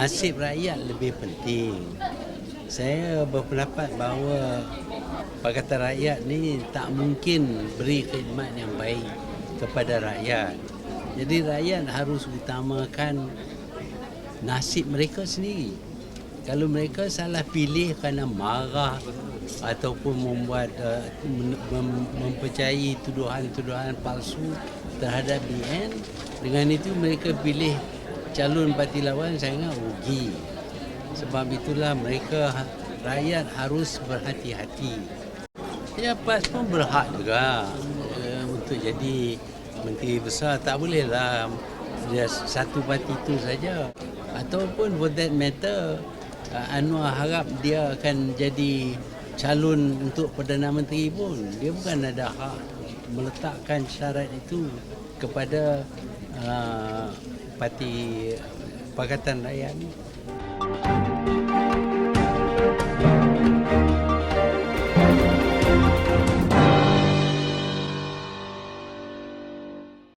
nasib rakyat lebih penting. Saya berpendapat bahawa Pakatan Rakyat ni tak mungkin beri khidmat yang baik kepada rakyat. Jadi rakyat harus utamakan nasib mereka sendiri. Kalau mereka salah pilih kerana marah ataupun mempercayai tuduhan-tuduhan palsu terhadap BN, dengan itu mereka pilih calon parti lawan, saya ingat rugi. Sebab itulah rakyat harus berhati-hati. Ya, PAS pun berhak juga untuk jadi menteri besar. Tak bolehlah dia satu parti itu saja. Ataupun for that matter, Anwar harap dia akan jadi calon untuk Perdana Menteri pun. Dia bukan ada hak meletakkan syarat itu kepada parti Pakatan Rakyat ni.